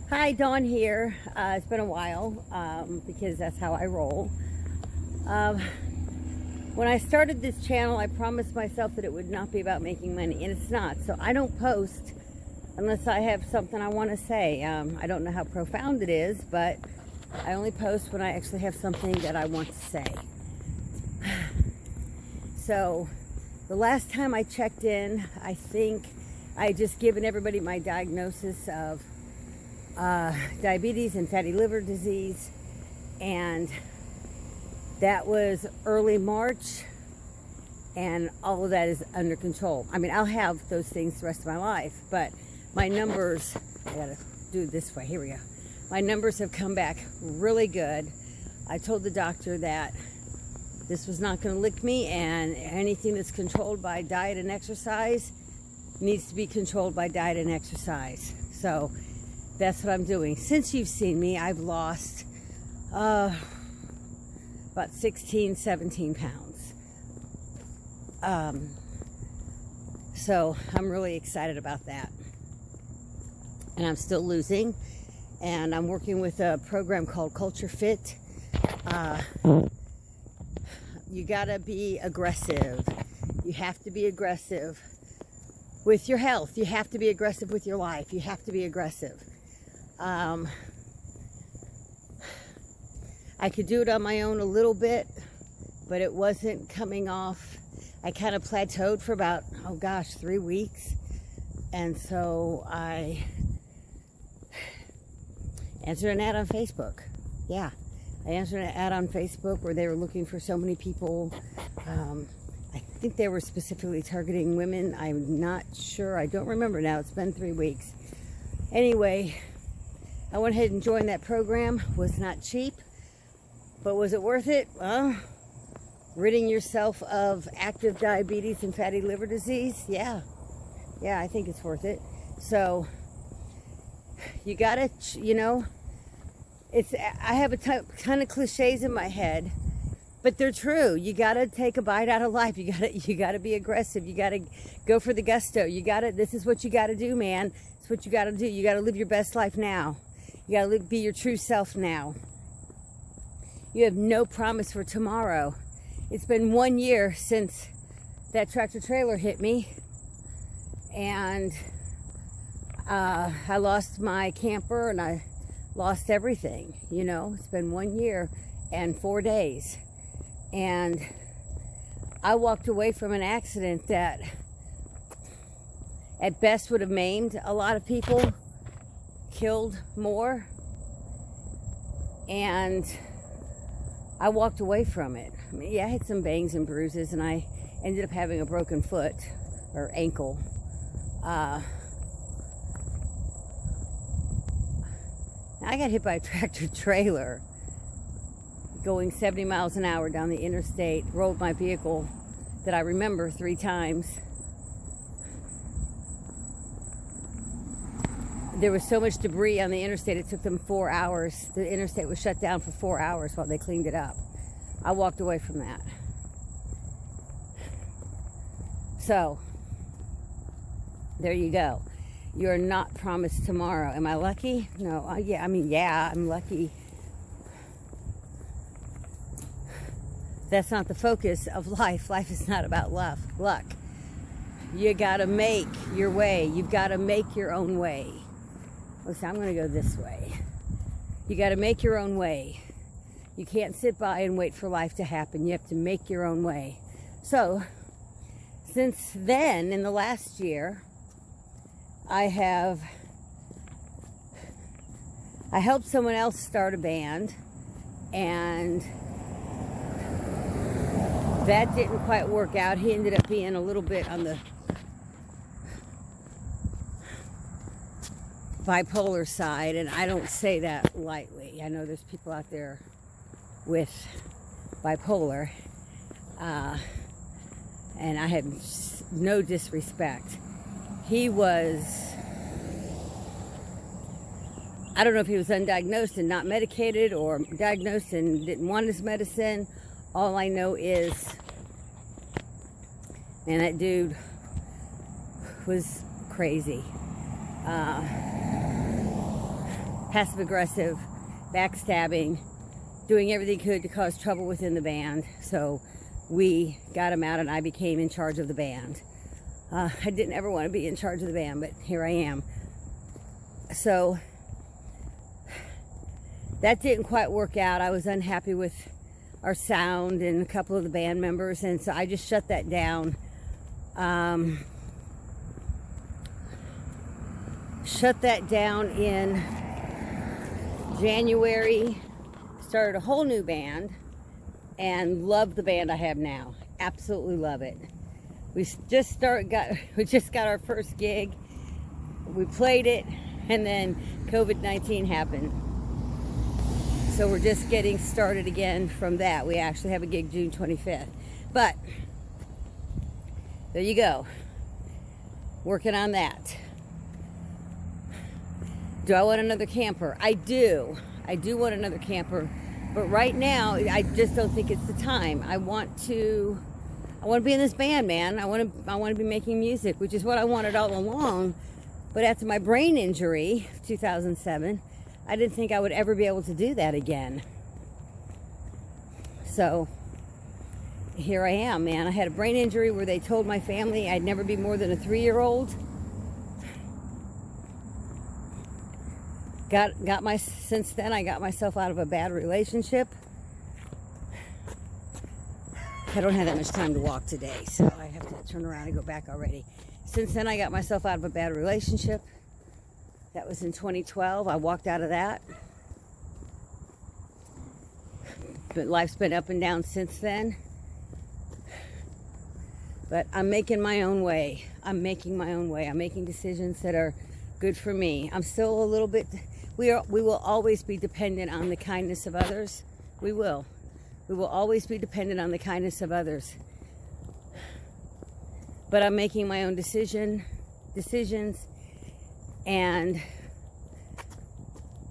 Hi, Dawn here. It's been a while because that's how I roll. Um, when I started this channel, I promised myself that it would not be about making money, and it's not. So I don't post unless I have something I want to say. I don't know how profound it is, but I only post when I actually have something that I want to say. So the last time I checked in, I think I had just given everybody my diagnosis of diabetes and fatty liver disease, and that was early March, and all of that is under control. I mean, I'll have those things the rest of my life, but my numbers, I gotta do it this way, here we go. My numbers have come back really good. I told the doctor that this was not gonna lick me, and anything that's controlled by diet and exercise needs to be controlled by diet and exercise. So that's what I'm doing. Since you've seen me, I've lost about 16, 17 pounds. So I'm really excited about that. And I'm still losing. And I'm working with a program called Culture Fit. You gotta be aggressive. You have to be aggressive with your health. You have to be aggressive with your life. You have to be aggressive. I could do it on my own a little bit, but it wasn't coming off. I kind of plateaued for about, 3 weeks. And so I answered an ad on Facebook. Yeah, I answered an ad on Facebook where they were looking for so many people. I think they were specifically targeting women. I'm not sure. I don't remember now. It's been 3 weeks. Anyway, I went ahead and joined that program. Was not cheap, but was it worth it? Well, ridding yourself of active diabetes and fatty liver disease, yeah, I think it's worth it. So you gotta, I have a ton of cliches in my head, but they're true. You gotta take a bite out of life. You gotta be aggressive. You gotta go for the gusto. This is what you gotta do, man. It's what you gotta do. You gotta live your best life now. You gotta be your true self now. You have no promise for tomorrow. It's been 1 year since that tractor trailer hit me, and I lost my camper and I lost everything. It's been 1 year and 4 days, and I walked away from an accident that at best would have maimed a lot of people, killed more, and I walked away from it. I mean, I had some bangs and bruises, and I ended up having a broken foot or ankle. I got hit by a tractor trailer going 70 miles an hour down the interstate, rolled my vehicle that I remember 3 times. There was so much debris on the interstate, it took them 4 hours. The interstate was shut down for 4 hours while they cleaned it up. I walked away from that. So, there you go. You're not promised tomorrow. Am I lucky? No. I'm lucky. That's not the focus of life. Life is not about luck. You gotta make your way. You've gotta make your own way. Listen, I'm going to go this way. You got to make your own way. You can't sit by and wait for life to happen. You have to make your own way. So, since then, in the last year, I helped someone else start a band, and that didn't quite work out. He ended up being a little bit on the bipolar side, and I don't say that lightly. I know there's people out there with bipolar, and I have no disrespect. He was, I don't know if he was undiagnosed and not medicated, or diagnosed and didn't want his medicine. All I know is, man, that dude was crazy. passive-aggressive, backstabbing, doing everything he could to cause trouble within the band. So we got him out and I became in charge of the band. I didn't ever want to be in charge of the band, but here I am. So that didn't quite work out. I was unhappy with our sound and a couple of the band members, and so I just shut that down. Shut that down in January, started a whole new band, and love the band I have now. Absolutely love it. We just got our first gig. We played it, and then COVID-19 happened. So we're just getting started again from that. We actually have a gig June 25th. But there you go. Working on that. Do I want another camper? I do. I do want another camper. But right now, I just don't think it's the time. I want to be in this band, man. I want to be making music, which is what I wanted all along. But after my brain injury, 2007, I didn't think I would ever be able to do that again. So here I am, man. I had a brain injury where they told my family I'd never be more than a 3-year-old. Since then, I got myself out of a bad relationship. I don't have that much time to walk today, so I have to turn around and go back already. Since then, I got myself out of a bad relationship. That was in 2012. I walked out of that. But life's been up and down since then. But I'm making my own way. I'm making my own way. I'm making decisions that are good for me. I'm still a little bit... We will always be dependent on the kindness of others. We will. We will always be dependent on the kindness of others. But I'm making my own decisions, and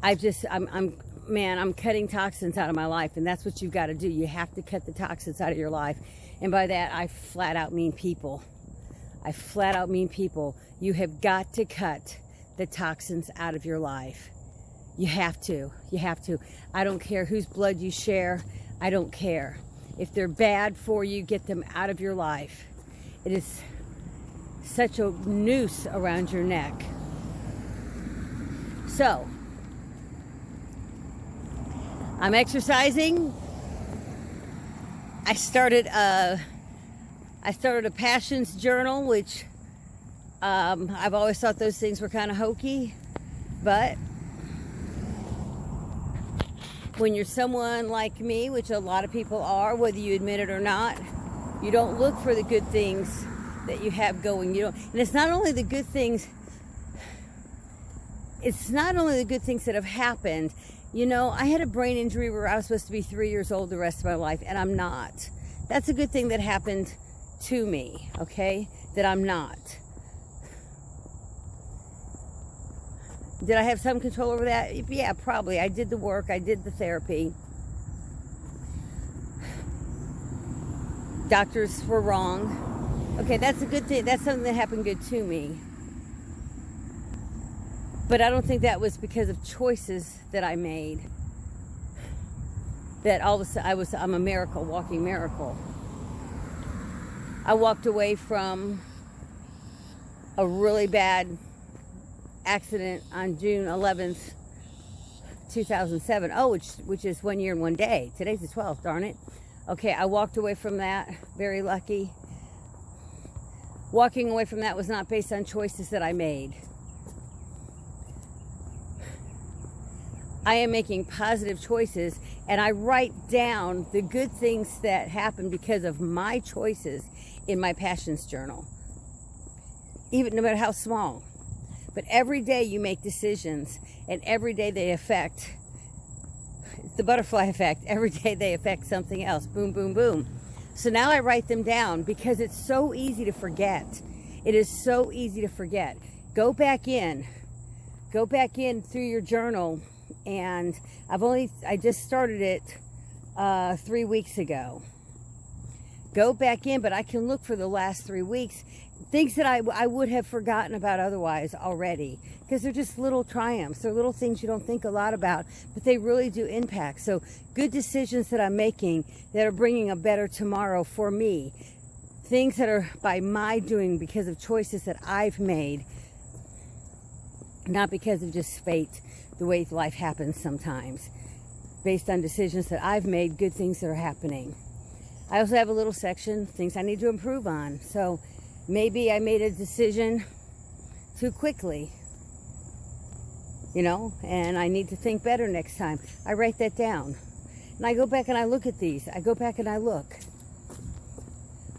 I'm cutting toxins out of my life, and that's what you've got to do. You have to cut the toxins out of your life. And by that, I flat out mean people. I flat out mean people. You have got to cut the toxins out of your life. You have to. You have to. I don't care whose blood you share. I don't care. If they're bad for you, get them out of your life. It is such a noose around your neck. So, I'm exercising. I started a passions journal, which I've always thought those things were kind of hokey, but when you're someone like me, which a lot of people are, whether you admit it or not, you don't look for the good things that you have going. And it's not only the good things. It's not only the good things that have happened. I had a brain injury where I was supposed to be 3 years old the rest of my life, and I'm not. That's a good thing that happened to me, okay? That I'm not. Did I have some control over that? Yeah, probably. I did the work. I did the therapy. Doctors were wrong. Okay, that's a good thing. That's something that happened good to me. But I don't think that was because of choices that I made. That all of a sudden I'm a miracle, walking miracle. I walked away from a really bad accident on June 11th, 2007. Oh, which is 1 year and 1 day. Today's the 12th, darn it. Okay, I walked away from that. Very lucky. Walking away from that was not based on choices that I made. I am making positive choices, and I write down the good things that happened because of my choices in my passions journal. Even no matter how small. But every day you make decisions, and every day they affect, it's the butterfly effect, every day they affect something else. Boom, boom, boom. So now I write them down because it's so easy to forget. It is so easy to forget. Go back in through your journal, and I just started it 3 weeks ago. go back in, but I can look for the last 3 weeks, things that I would have forgotten about otherwise already, because they're just little triumphs. They're little things you don't think a lot about, but they really do impact. So good decisions that I'm making that are bringing a better tomorrow for me, things that are by my doing because of choices that I've made, not because of just fate, the way life happens sometimes, based on decisions that I've made, good things that are happening. I also have a little section, things I need to improve on. So maybe I made a decision too quickly, you know, and I need to think better next time. I write that down. And I go back and I look at these. I go back and I look.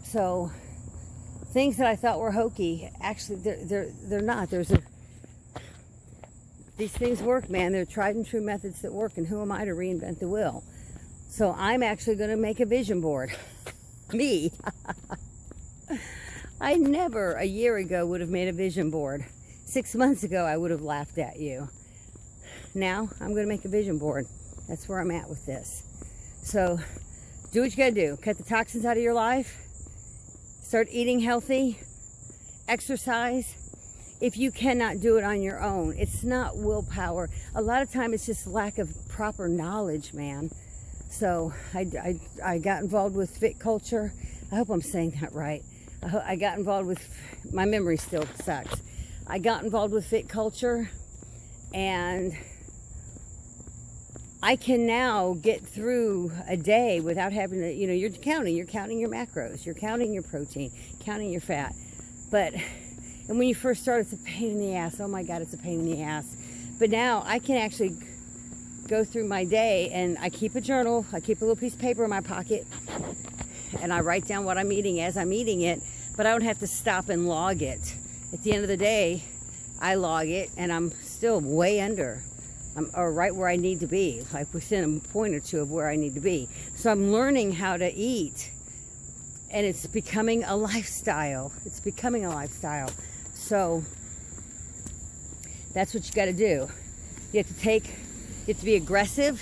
So things that I thought were hokey, actually they're not. These things work, man. They're tried and true methods that work, and who am I to reinvent the wheel? So I'm actually going to make a vision board. Me. I never a year ago would have made a vision board. 6 months ago I would have laughed at you. Now I'm going to make a vision board. That's where I'm at with this. So do what you got to do. Cut the toxins out of your life. Start eating healthy. Exercise. If you cannot do it on your own, it's not willpower. A lot of time it's just lack of proper knowledge, man. So I got involved with fit culture. I hope I'm saying that right. I got involved with, my memory still sucks. I got involved with fit culture, and I can now get through a day without having to, you know, you're counting your macros, you're counting your protein, counting your fat. And when you first start, it's a pain in the ass. Oh my God, it's a pain in the ass. But now I can actually go through my day, and I keep a journal. I keep a little piece of paper in my pocket, and I write down what I'm eating as I'm eating it, but I don't have to stop and log it. At the end of the day, I log it, and I'm still way under, or right where I need to be, like within a point or two of where I need to be. So I'm learning how to eat, and it's becoming a lifestyle. It's becoming a lifestyle. So that's what you got to do. You have to be aggressive.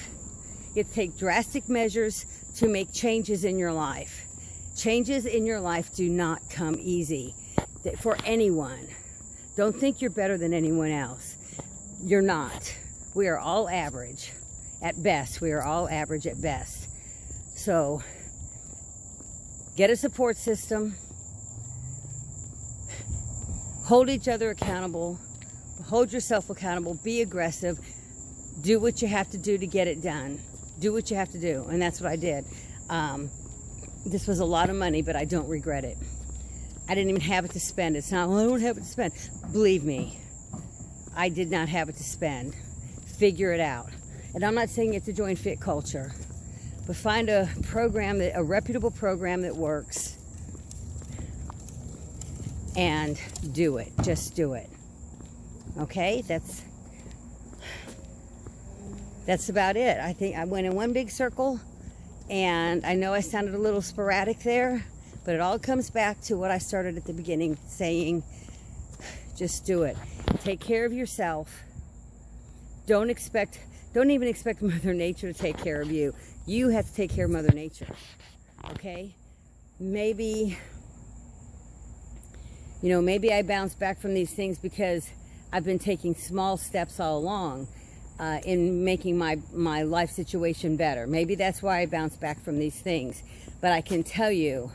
You have to take drastic measures to make changes in your life. Changes in your life do not come easy for anyone. Don't think you're better than anyone else. You're not. We are all average at best. We are all average at best. So get a support system. Hold each other accountable. Hold yourself accountable. Be aggressive. Do what you have to do to get it done. Do what you have to do. And that's what I did. This was a lot of money, but I don't regret it. I didn't even have it to spend. It's not, well, I don't have it to spend. Believe me, I did not have it to spend. Figure it out. And I'm not saying you have to join Fit Culture, but find a program, a reputable program that works, and do it. Just do it. Okay? That's about it. I think I went in one big circle, and I know I sounded a little sporadic there, but it all comes back to what I started at the beginning saying. Just do it. Take care of yourself. Don't even expect Mother Nature to take care of you. You have to take care of Mother Nature. Okay? Maybe I bounce back from these things because I've been taking small steps all along in making my life situation better. Maybe that's why I bounce back from these things. But I can tell you,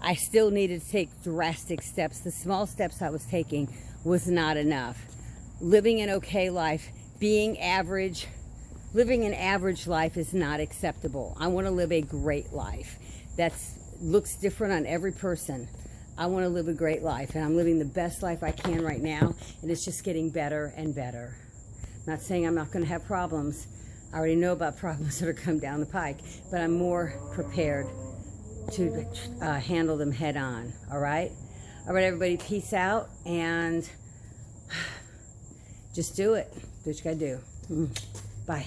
I still needed to take drastic steps. The small steps I was taking was not enough. Living an okay life, being average, living an average life is not acceptable. I want to live a great life. That looks different on every person. I want to live a great life, and I'm living the best life I can right now, and it's just getting better and better. I'm not saying I'm not going to have problems. I already know about problems that are coming down the pike, but I'm more prepared to handle them head on. All right, everybody, peace out, and just do it. Do what you gotta do. Bye.